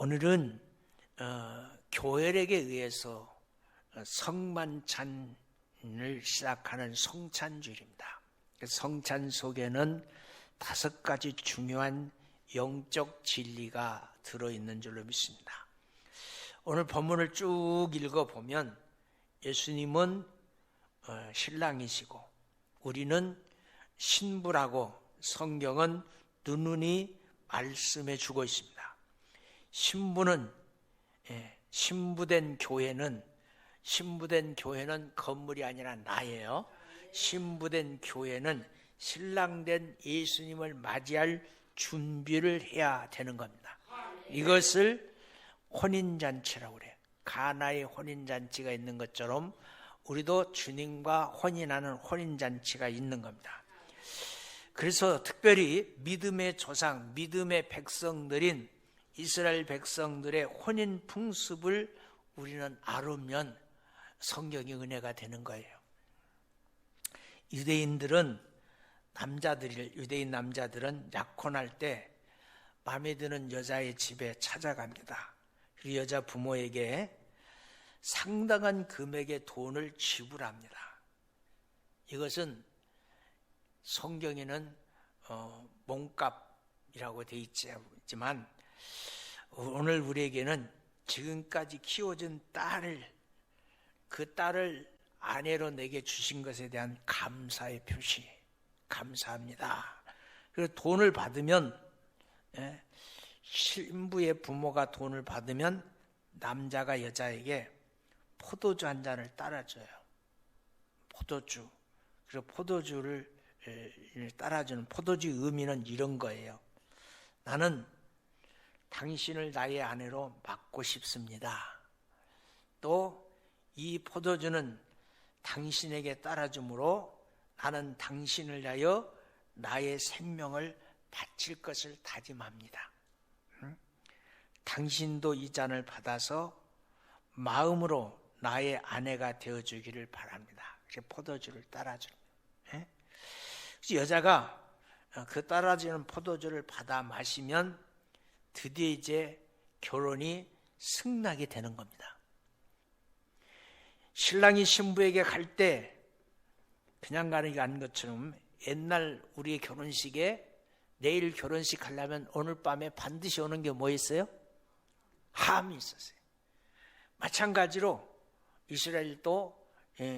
오늘은 교회력에 의해서 성만찬을 시작하는 성찬주일입니다. 성찬 속에는 5가지 중요한 영적 진리가 들어있는 줄로 믿습니다. 오늘 본문을 쭉 읽어보면 예수님은 신랑이시고 우리는 신부라고 성경은 누누이 말씀해 주고 있습니다. 신부된 교회는 건물이 아니라 나예요. 신부된 교회는 신랑된 예수님을 맞이할 준비를 해야 되는 겁니다. 이것을 혼인잔치라고 그래요. 가나의 혼인잔치가 있는 것처럼 우리도 주님과 혼인하는 혼인잔치가 있는 겁니다. 그래서 특별히 믿음의 조상, 믿음의 백성들인 이스라엘 백성들의 혼인 풍습을 우리는 알으면 성경의 은혜가 되는 거예요. 유대인 남자들은 약혼할 때 마음에 드는 여자의 집에 찾아갑니다. 그 여자 부모에게 상당한 금액의 돈을 지불합니다. 이것은 성경에는 몸값이라고 되어 있지만 오늘 우리에게는 지금까지 키워준 그 딸을 아내로 내게 주신 것에 대한 감사의 표시, 감사합니다. 그리고 돈을 받으면, 신부의 부모가 돈을 받으면 남자가 여자에게 포도주 한 잔을 따라줘요. 포도주. 그리고 포도주를 따라주는 포도주의 의미는 이런 거예요. 나는 당신을 나의 아내로 맡고 싶습니다. 또 이 포도주는 당신에게 따라주므로 나는 당신을 위하여 나의 생명을 바칠 것을 다짐합니다. 당신도 이 잔을 받아서 마음으로 나의 아내가 되어주기를 바랍니다. 포도주를 따라주는 거예요. 여자가 그 따라주는 포도주를 받아 마시면 드디어 이제 결혼이 승낙이 되는 겁니다. 신랑이 신부에게 갈 때 그냥 가는 게 아닌 것처럼 옛날 우리의 결혼식에 내일 결혼식 하려면 오늘 밤에 반드시 오는 게 뭐 있어요? 함이 있었어요. 마찬가지로 이스라엘도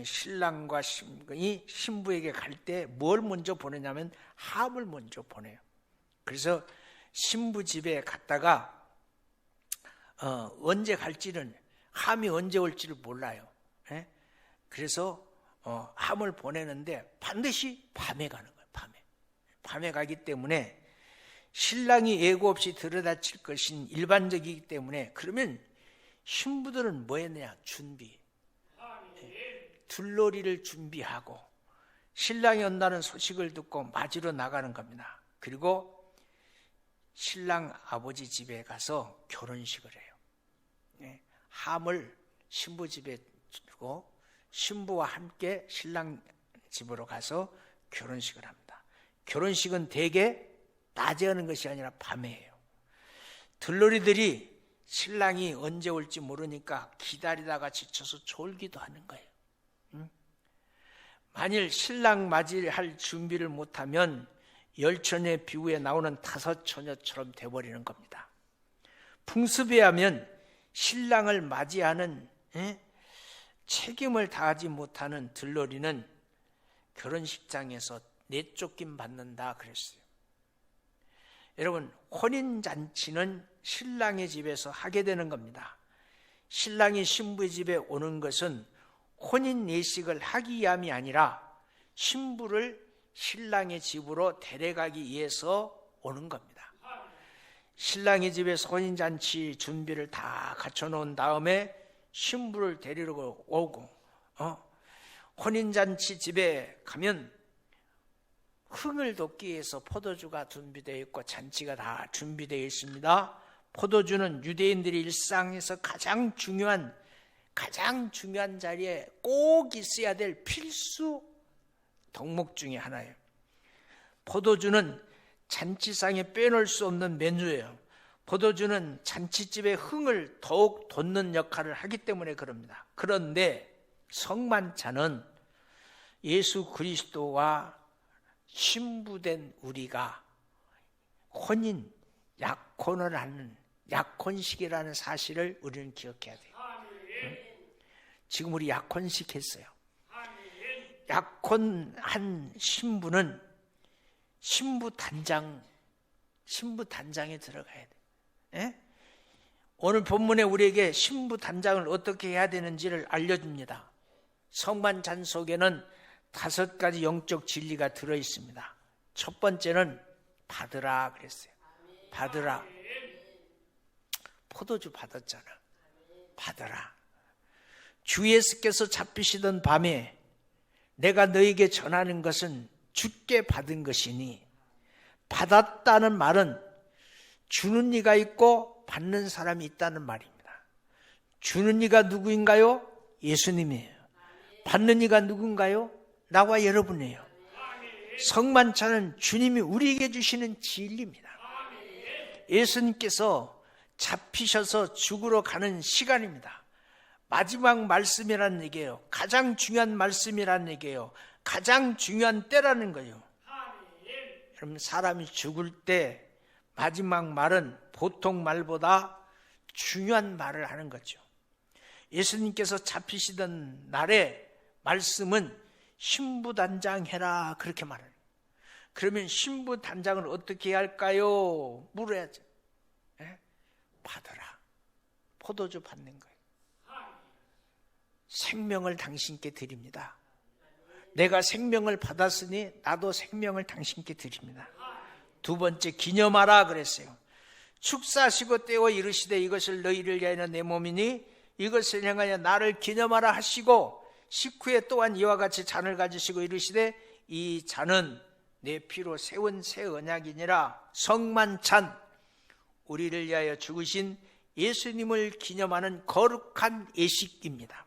신랑과 신부에게 갈 때 뭘 먼저 보내냐면 함을 먼저 보내요. 그래서 신부 집에 갔다가 언제 갈지는 함이 언제 올지를 몰라요. 그래서 함을 보내는데 반드시 밤에 가는 거예요. 밤에 가기 때문에 신랑이 예고 없이 들여다칠 것인 일반적이기 때문에 그러면 신부들은 뭐 했느냐? 준비. 들러리를 준비하고 신랑이 온다는 소식을 듣고 맞으러 나가는 겁니다. 그리고 신랑 아버지 집에 가서 결혼식을 해요. 함을 신부 집에 두고 신부와 함께 신랑 집으로 가서 결혼식을 합니다. 결혼식은 대개 낮에 하는 것이 아니라 밤에 해요. 들러리들이 신랑이 언제 올지 모르니까 기다리다가 지쳐서 졸기도 하는 거예요. 만일 신랑 맞이할 준비를 못하면 열처녀의 비유에 나오는 5처녀처럼 돼버리는 겁니다. 풍습에 하면 신랑을 맞이하는 책임을 다하지 못하는 들러리는 결혼식장에서 내쫓김 받는다 그랬어요. 여러분, 혼인잔치는 신랑의 집에서 하게 되는 겁니다. 신랑이 신부의 집에 오는 것은 혼인 예식을 하기 위함이 아니라 신부를 신랑의 집으로 데려가기 위해서 오는 겁니다. 신랑의 집에서 혼인잔치 준비를 다 갖춰놓은 다음에 신부를 데리러 오고 혼인잔치 집에 가면 흥을 돋기 위해서 포도주가 준비되어 있고 잔치가 다 준비되어 있습니다. 포도주는 유대인들의 일상에서 가장 중요한 자리에 꼭 있어야 될 필수 덕목 중에 하나예요. 포도주는 잔치상에 빼놓을 수 없는 메뉴예요. 포도주는 잔치집의 흥을 더욱 돋는 역할을 하기 때문에 그럽니다. 그런데 성만찬은 예수 그리스도와 신부된 우리가 혼인, 약혼을 하는 약혼식이라는 사실을 우리는 기억해야 돼요. 지금 우리 약혼식 했어요. 약혼한 신부는 신부 단장에 들어가야 돼. 예? 오늘 본문에 우리에게 신부 단장을 어떻게 해야 되는지를 알려줍니다. 성만찬 속에는 5가지 영적 진리가 들어있습니다. 첫 번째는 받으라 그랬어요. 받으라. 포도주 받았잖아. 받으라. 주 예수께서 잡히시던 밤에 내가 너에게 전하는 것은 주께 받은 것이니, 받았다는 말은 주는 이가 있고 받는 사람이 있다는 말입니다. 주는 이가 누구인가요? 예수님이에요. 받는 이가 누군가요? 나와 여러분이에요. 성만찬은 주님이 우리에게 주시는 진리입니다. 예수님께서 잡히셔서 죽으러 가는 시간입니다. 마지막 말씀이라는 얘기예요. 가장 중요한 말씀이라는 얘기예요. 가장 중요한 때라는 거예요. 여러분, 사람이 죽을 때 마지막 말은 보통 말보다 중요한 말을 하는 거죠. 예수님께서 잡히시던 날에 말씀은 신부단장 해라 그렇게 말해요. 그러면 신부단장을 어떻게 해야 할까요? 물어야죠. 예? 받으라. 포도주 받는 거예요. 생명을 당신께 드립니다. 내가 생명을 받았으니 나도 생명을 당신께 드립니다. 두 번째, 기념하라 그랬어요. 축사하시고 떼어 이르시되 이것을 너희를 위하여 내 몸이니 이것을 향하여 나를 기념하라 하시고, 식후에 또한 이와 같이 잔을 가지시고 이르시되 이 잔은 내 피로 세운 새 언약이니라. 성만찬, 우리를 위하여 죽으신 예수님을 기념하는 거룩한 예식입니다.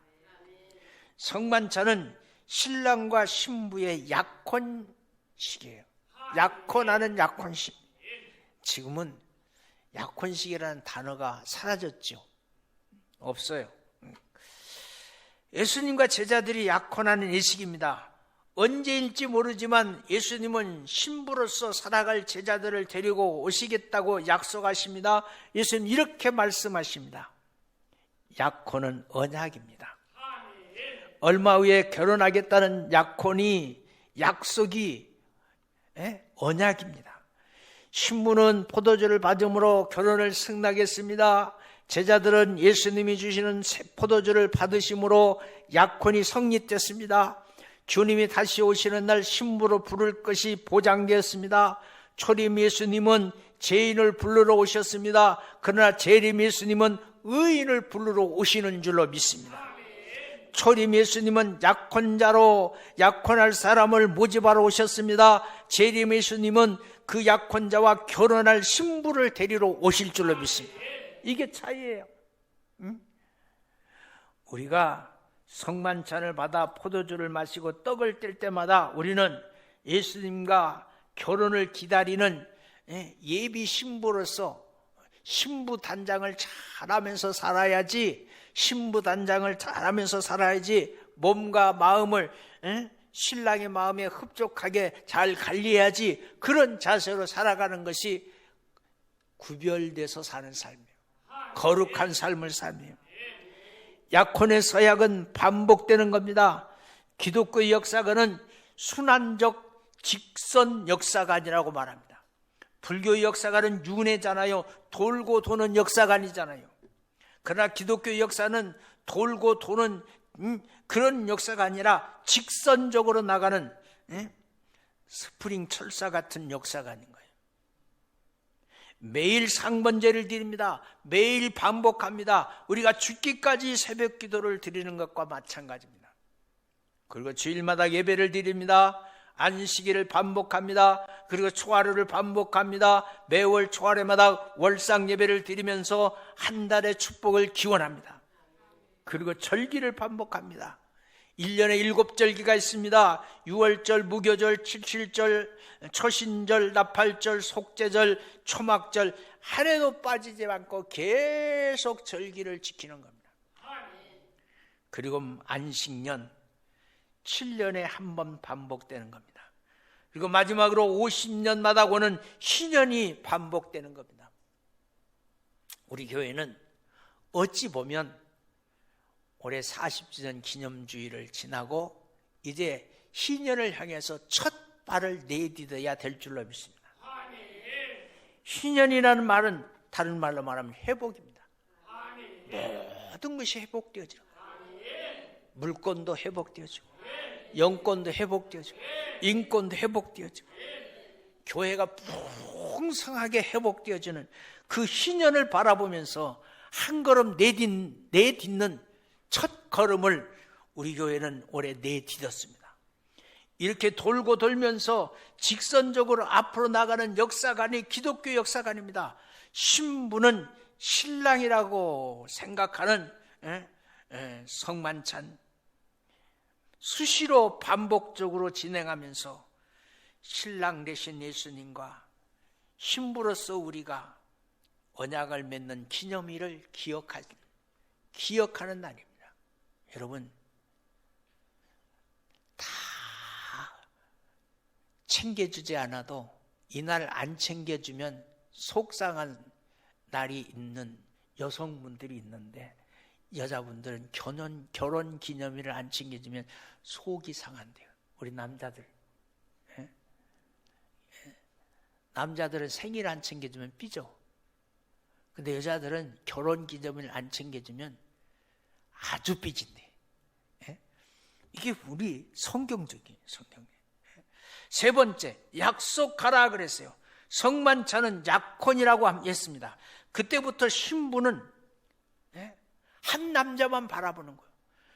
성만찬은 신랑과 신부의 약혼식이에요. 약혼하는 약혼식. 지금은 약혼식이라는 단어가 사라졌죠. 없어요. 예수님과 제자들이 약혼하는 예식입니다. 언제일지 모르지만 예수님은 신부로서 살아갈 제자들을 데리고 오시겠다고 약속하십니다. 예수님 이렇게 말씀하십니다. 약혼은 언약입니다. 얼마 후에 결혼하겠다는 약속이 언약입니다. 신부는 포도주를 받음으로 결혼을 승낙했습니다. 제자들은 예수님이 주시는 포도주를 받으심으로 약혼이 성립됐습니다. 주님이 다시 오시는 날 신부로 부를 것이 보장되었습니다. 초림 예수님은 죄인을 부르러 오셨습니다. 그러나 재림 예수님은 의인을 부르러 오시는 줄로 믿습니다. 초림 예수님은 약혼자로 약혼할 사람을 모집하러 오셨습니다. 재림 예수님은 그 약혼자와 결혼할 신부를 데리러 오실 줄로 믿습니다. 이게 차이예요. 우리가 성만찬을 받아 포도주를 마시고 떡을 뗄 때마다 우리는 예수님과 결혼을 기다리는 예비 신부로서 신부 단장을 잘하면서 살아야지, 몸과 마음을 신랑의 마음에 흡족하게 잘 관리해야지, 그런 자세로 살아가는 것이 구별돼서 사는 삶이에요. 거룩한 삶을 삶이에요. 약혼의 서약은 반복되는 겁니다. 기독교 역사가는 순환적 직선 역사관이라고 말합니다. 불교 역사관은 윤회잖아요. 돌고 도는 역사관이잖아요. 그러나 기독교 역사는 돌고 도는 그런 역사가 아니라 직선적으로 나가는 스프링 철사 같은 역사관인 거예요. 매일 상번제를 드립니다. 매일 반복합니다. 우리가 죽기까지 새벽 기도를 드리는 것과 마찬가지입니다. 그리고 주일마다 예배를 드립니다. 안식일을 반복합니다. 그리고 초하루를 반복합니다. 매월 초하루마다 월상 예배를 드리면서 한 달의 축복을 기원합니다. 그리고 절기를 반복합니다. 1년에 7절기가 있습니다. 6월절, 무교절, 칠칠절, 초신절, 나팔절, 속죄절, 초막절, 한 해도 빠지지 않고 계속 절기를 지키는 겁니다. 그리고 안식년, 7년에 한 번 반복되는 겁니다. 그리고 마지막으로 50년마다 오는 희년이 반복되는 겁니다. 우리 교회는 어찌 보면 올해 40주년 기념주의를 지나고 이제 희년을 향해서 첫 발을 내디뎌야 될 줄로 믿습니다. 희년이라는 말은 다른 말로 말하면 회복입니다. 모든 것이 회복되어지는 거예요. 물권도 회복되어지고, 영권도 회복되어지고, 인권도 회복되어지고, 교회가 풍성하게 회복되어지는 그 희년을 바라보면서 한 걸음 내딛는 첫 걸음을 우리 교회는 올해 내딛었습니다. 이렇게 돌고 돌면서 직선적으로 앞으로 나가는 역사관이 기독교 역사관입니다. 신부는 신랑이라고 생각하는 성만찬, 수시로 반복적으로 진행하면서 신랑 되신 예수님과 신부로서 우리가 언약을 맺는 기념일을 기억하는 날입니다. 여러분, 다 챙겨주지 않아도 이날 안 챙겨주면 속상한 날이 있는 여성분들이 있는데, 여자분들은 결혼 기념일을 안 챙겨주면 속이 상한대요. 우리 남자들. 남자들은 생일 안 챙겨주면 삐져. 근데 여자들은 결혼 기념일 안 챙겨주면 아주 삐진대. 이게 우리 성경적이에요. 세 번째, 약속하라 그랬어요. 성만찬은 약혼이라고 했습니다. 그때부터 신부는 한 남자만 바라보는 거예요.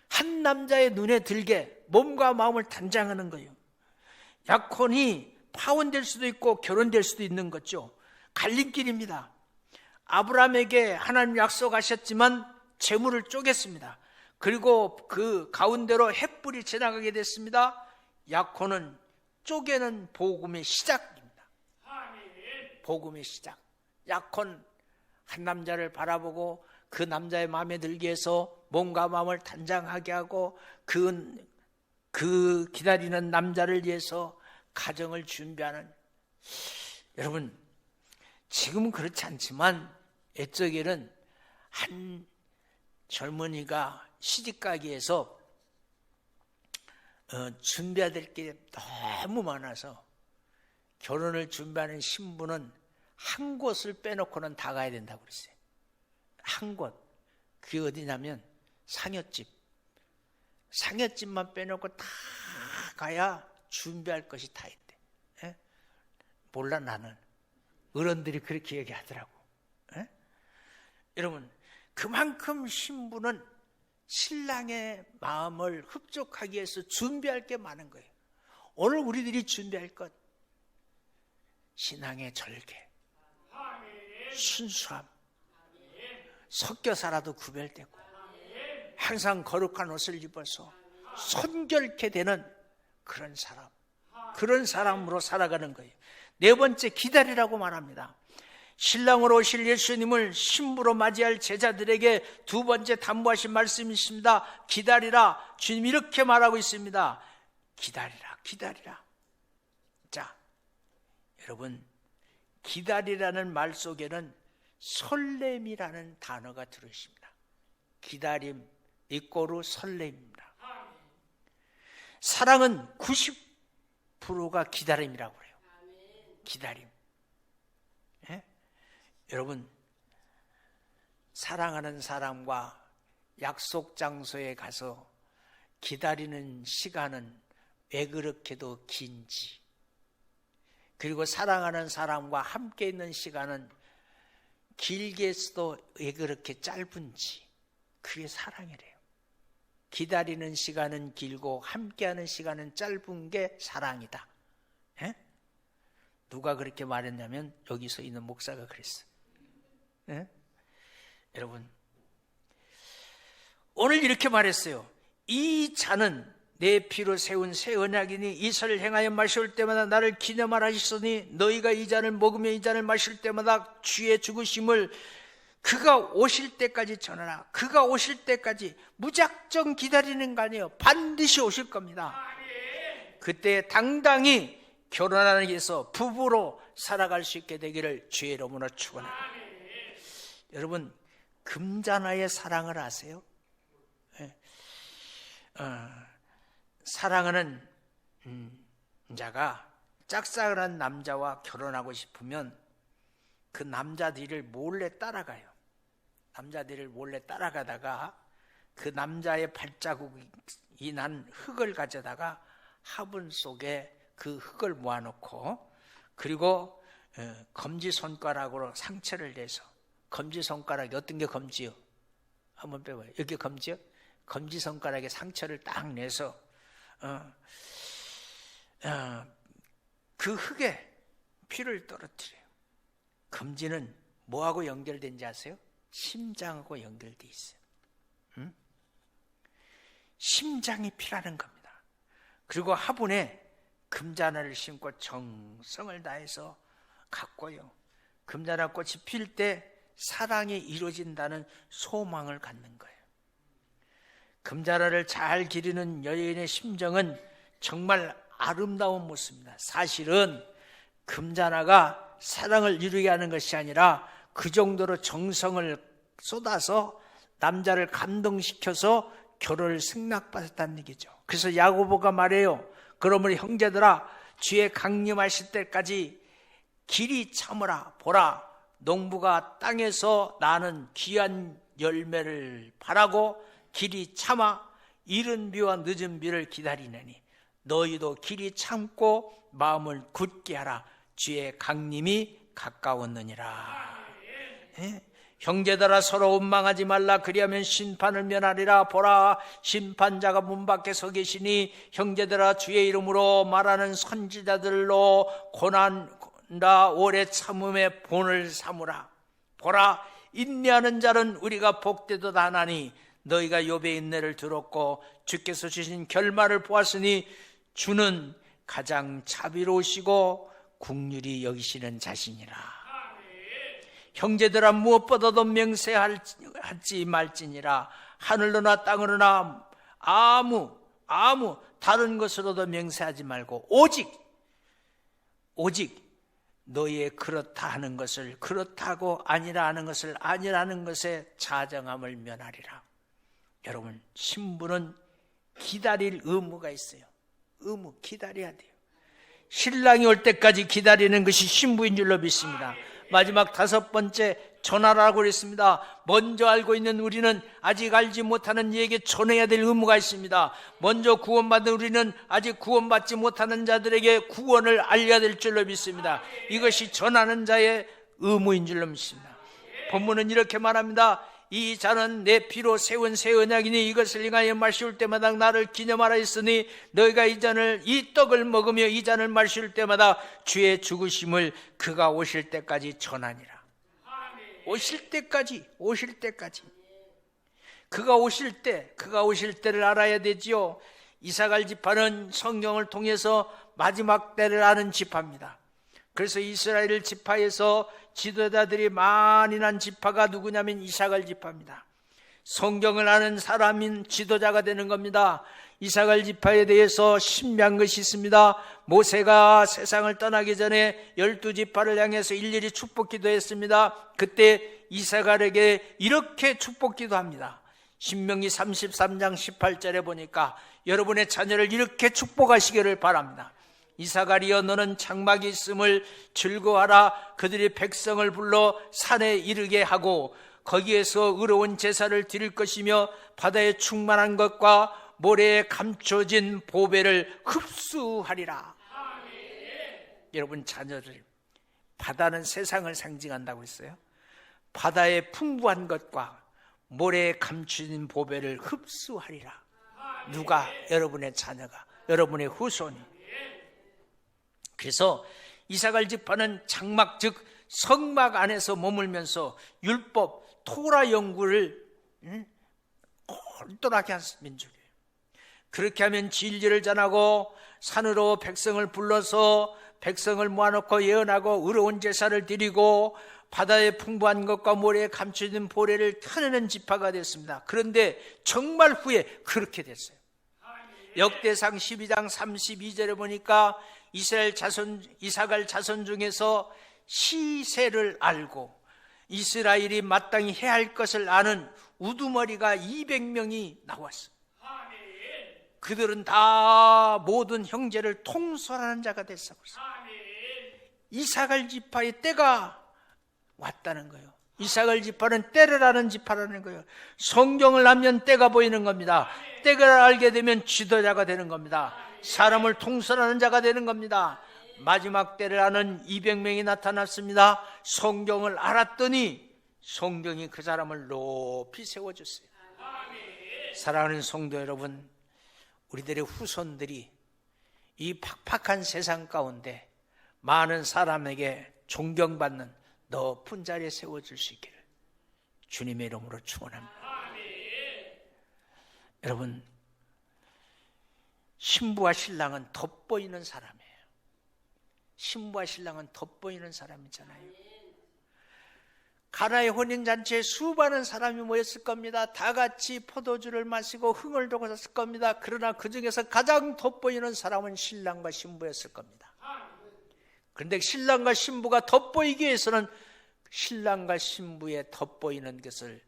한 남자의 눈에 들게 몸과 마음을 단장하는 거예요. 약혼이 파혼될 수도 있고 결혼될 수도 있는 거죠. 갈림길입니다. 아브라함에게 하나님 약속하셨지만 재물을 쪼갰습니다. 그리고 그 가운데로 횃불이 지나가게 됐습니다. 약혼은 쪼개는 복음의 시작입니다. 복음의 시작. 약혼, 한 남자를 바라보고 그 남자의 마음에 들게 해서 몸과 마음을 단장하게 하고 그 기다리는 남자를 위해서 가정을 준비하는, 여러분, 지금은 그렇지 않지만 옛적에는 한 젊은이가 시집가기에서 준비해야 될 게 너무 많아서 결혼을 준비하는 신부는 한 곳을 빼놓고는 다 가야 된다고 그랬어요. 한 곳. 그게 어디냐면 상여집만 빼놓고 다 가야 준비할 것이 다 있대. 몰라, 나는. 어른들이 그렇게 얘기하더라고. 여러분, 그만큼 신부는 신랑의 마음을 흡족하기 위해서 준비할 게 많은 거예요. 오늘 우리들이 준비할 것, 신앙의 절개, 순수함, 섞여 살아도 구별되고 항상 거룩한 옷을 입어서 손결케 되는 그런 사람, 그런 사람으로 살아가는 거예요. 네 번째, 기다리라고 말합니다. 신랑으로 오실 예수님을 신부로 맞이할 제자들에게 두 번째 당부하신 말씀이 있습니다. 기다리라. 주님 이렇게 말하고 있습니다. 기다리라, 기다리라. 자, 여러분, 기다리라는 말 속에는 설렘이라는 단어가 들어있습니다. 기다림, 이꼬르 설렘입니다. 사랑은 90%가 기다림이라고 해요. 기다림. 여러분, 사랑하는 사람과 약속 장소에 가서 기다리는 시간은 왜 그렇게도 긴지, 그리고 사랑하는 사람과 함께 있는 시간은 길게 해서도 왜 그렇게 짧은지, 그게 사랑이래요. 기다리는 시간은 길고 함께하는 시간은 짧은 게 사랑이다. 누가 그렇게 말했냐면 여기서 있는 목사가 그랬어요. 여러분, 오늘 이렇게 말했어요. 이 잔은 내 피로 세운 새 언약이니 이설을 행하여 마실 때마다 나를 기념하라 하시니 너희가 이 잔을 먹으며 이 잔을 마실 때마다 주의 죽으심을 그가 오실 때까지 전하라. 그가 오실 때까지 무작정 기다리는 거 아니에요. 반드시 오실 겁니다. 그때 당당히 결혼하는 데서 부부로 살아갈 수 있게 되기를 주의 이름으로 축원합니다. 여러분, 금자나의 사랑을 아세요? 사랑하는 자가 짝사랑한 남자와 결혼하고 싶으면 그 남자 뒤를 몰래 따라가요. 남자 뒤를 몰래 따라가다가 그 남자의 발자국이 난 흙을 가져다가 화분 속에 그 흙을 모아놓고, 그리고 검지손가락으로 상처를 내서, 검지손가락이 어떤 게 검지요? 한번 빼봐요. 여기 검지요? 검지손가락에 상처를 딱 내서 그 흙에 피를 떨어뜨려요. 검지는 뭐하고 연결된지 아세요? 심장하고 연결돼 있어요. 심장이 피라는 겁니다. 그리고 화분에 금자나를 심고 정성을 다해서 갖고요, 금자나 꽃이 필 때 사랑이 이루어진다는 소망을 갖는 거예요. 금자나를 잘 기르는 여인의 심정은 정말 아름다운 모습입니다. 사실은 금자나가 사랑을 이루게 하는 것이 아니라 그 정도로 정성을 쏟아서 남자를 감동시켜서 결혼을 승낙받았다는 얘기죠. 그래서 야고보가 말해요. 그러므로 형제들아, 주의 강림하실 때까지 길이 참으라. 보라, 농부가 땅에서 나는 귀한 열매를 바라고 길이 참아 이른 비와 늦은 비를 기다리느니 너희도 길이 참고 마음을 굳게 하라. 주의 강림이 가까웠느니라. 형제들아, 서로 원망하지 말라. 그리하면 심판을 면하리라. 보라, 심판자가 문 밖에 서 계시니 형제들아, 주의 이름으로 말하는 선지자들로 고난다 오래 참음의 본을 삼으라. 보라, 인내하는 자는 우리가 복되도다 하나니 너희가 욥의 인내를 들었고 주께서 주신 결말을 보았으니 주는 가장 자비로우시고 긍휼히 여기시는 자신이라. 형제들아, 무엇보다도 맹세하지 말지니라. 하늘로나 땅으로나 아무 다른 것으로도 맹세하지 말고 오직 너희의 그렇다 하는 것을 그렇다고 아니라 하는 것을 아니라는 것에 자정함을 면하리라. 여러분, 신부는 기다릴 의무가 있어요. 기다려야 돼요. 신랑이 올 때까지 기다리는 것이 신부인 줄로 믿습니다. 마지막 5번째, 전하라고 그랬습니다. 먼저 알고 있는 우리는 아직 알지 못하는 이에게 전해야 될 의무가 있습니다. 먼저 구원받은 우리는 아직 구원받지 못하는 자들에게 구원을 알려야 될 줄로 믿습니다. 이것이 전하는 자의 의무인 줄로 믿습니다. 본문은 이렇게 말합니다. 이 잔은 내 피로 세운 새 언약이니 이것을 행하여 마실 때마다 나를 기념하라 했으니 너희가 이 떡을 먹으며 이 잔을 마실 때마다 주의 죽으심을 그가 오실 때까지 전하니라. 오실 때까지. 그가 오실 때를 알아야 되지요. 이사갈 지파는 성경을 통해서 마지막 때를 아는 지파입니다. 그래서 이스라엘 지파에서 지도자들이 많이 난 지파가 누구냐면 이사갈 지파입니다. 성경을 아는 사람인 지도자가 되는 겁니다. 이사갈 지파에 대해서 신비한 것이 있습니다. 모세가 세상을 떠나기 전에 12지파를 향해서 일일이 축복 기도했습니다. 그때 이사갈에게 이렇게 축복 기도합니다. 신명기 33장 18절에 보니까 여러분의 자녀를 이렇게 축복하시기를 바랍니다. 이사갈이여, 너는 장막이 있음을 즐거워하라. 그들이 백성을 불러 산에 이르게 하고 거기에서 의로운 제사를 드릴 것이며 바다에 충만한 것과 모래에 감춰진 보배를 흡수하리라. 여러분 자녀들, 바다는 세상을 상징한다고 했어요. 바다의 풍부한 것과 모래에 감춰진 보배를 흡수하리라. 누가? 여러분의 자녀가, 여러분의 후손이. 그래서 이사갈 지파는 장막, 즉 성막 안에서 머물면서 율법, 토라 연구를 똘똘하게 한 민족이에요. 그렇게 하면 진리를 전하고 산으로 백성을 불러서 백성을 모아놓고 예언하고 의로운 제사를 드리고 바다의 풍부한 것과 모래에 감춰진 보래를 터내는 지파가 됐습니다. 그런데 정말 후에 그렇게 됐어요. 역대상 12장 32절에 보니까 이사갈 자손 중에서 시세를 알고 이스라엘이 마땅히 해야 할 것을 아는 우두머리가 200명이 나왔어요. 그들은 다 모든 형제를 통솔하는 자가 됐어요. 이사갈 지파의 때가 왔다는 거예요. 이사갈 지파는 때를 아는 지파라는 거예요. 성경을 알면 때가 보이는 겁니다. 때를 알게 되면 지도자가 되는 겁니다. 사람을 통솔하는 자가 되는 겁니다. 마지막 때를 아는 200명이 나타났습니다. 성경을 알았더니 성경이 그 사람을 높이 세워줬어요. 사랑하는 성도 여러분, 우리들의 후손들이 이 팍팍한 세상 가운데 많은 사람에게 존경받는 높은 자리에 세워줄 수 있기를 주님의 이름으로 축원합니다. 여러분, 신부와 신랑은 돋보이는 사람이에요. 신부와 신랑은 돋보이는 사람이잖아요. 가나의 혼인잔치에 수많은 사람이 모였을 겁니다. 다 같이 포도주를 마시고 흥을 돋았을 겁니다. 그러나 그 중에서 가장 돋보이는 사람은 신랑과 신부였을 겁니다. 그런데 신랑과 신부가 돋보이기 위해서는 신랑과 신부의 돋보이는 것을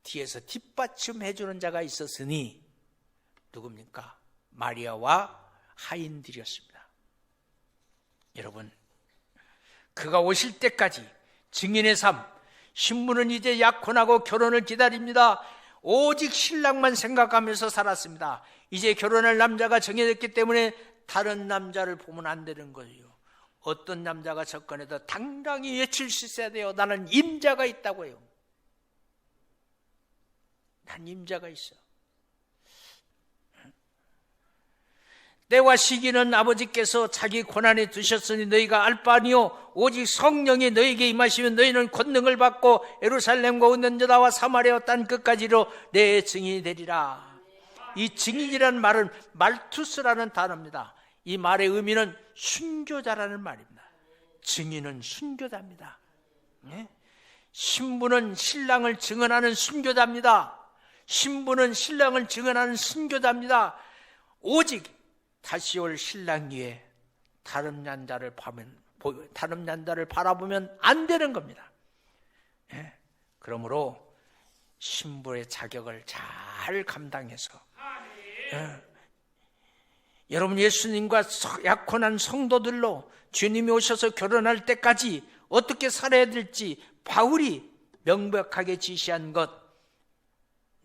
뒤에서 뒷받침해 주는 자가 있었으니 누굽니까? 마리아와 하인들이었습니다. 여러분, 그가 오실 때까지 증인의 삶, 신부는 이제 약혼하고 결혼을 기다립니다. 오직 신랑만 생각하면서 살았습니다. 이제 결혼할 남자가 정해졌기 때문에 다른 남자를 보면 안 되는 거예요. 어떤 남자가 접근해도 당당히 외칠 수 있어야 돼요. 나는 임자가 있다고 해요. 난 임자가 있어. 때와 시기는 아버지께서 자기 권한에 두셨으니 너희가 알 바 아니요 오직 성령이 너희에게 임하시면 너희는 권능을 받고 예루살렘과 온 유다와 사마리아 땅 끝까지로 내 증인이 되리라. 이 증인이라는 말은 말투스라는 단어입니다. 이 말의 의미는 순교자라는 말입니다. 증인은 순교자입니다. 신부는 신랑을 증언하는 순교자입니다. 신부는 신랑을 증언하는 순교자입니다. 오직 다시 올 신랑 위에 다른 남자를 바라보면 안 되는 겁니다. 그러므로 신부의 자격을 잘 감당해서 여러분, 예수님과 약혼한 성도들로 주님이 오셔서 결혼할 때까지 어떻게 살아야 될지 바울이 명백하게 지시한 것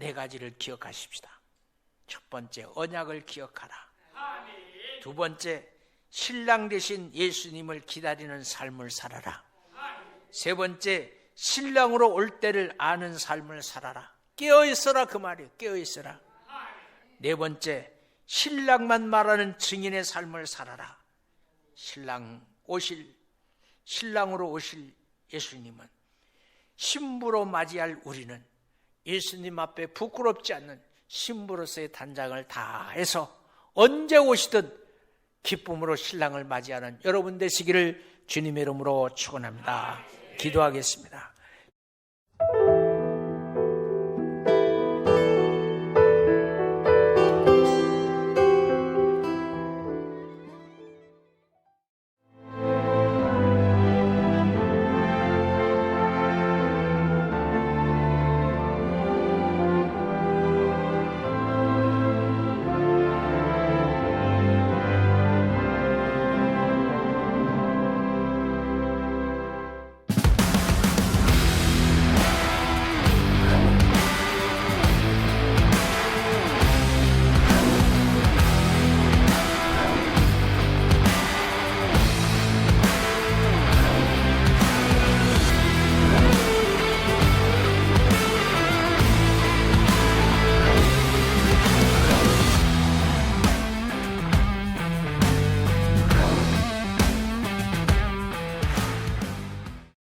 4가지를 기억하십시다. 첫 번째, 언약을 기억하라. 두 번째, 신랑 되신 예수님을 기다리는 삶을 살아라. 세 번째, 신랑으로 올 때를 아는 삶을 살아라. 깨어있어라, 그 말이에요. 깨어있어라. 네 번째, 신랑만 말하는 증인의 삶을 살아라. 신랑으로 오실 예수님은 신부로 맞이할 우리는 예수님 앞에 부끄럽지 않는 신부로서의 단장을 다해서 언제 오시든 기쁨으로 신랑을 맞이하는 여러분 되시기를 주님의 이름으로 축원합니다. 기도하겠습니다.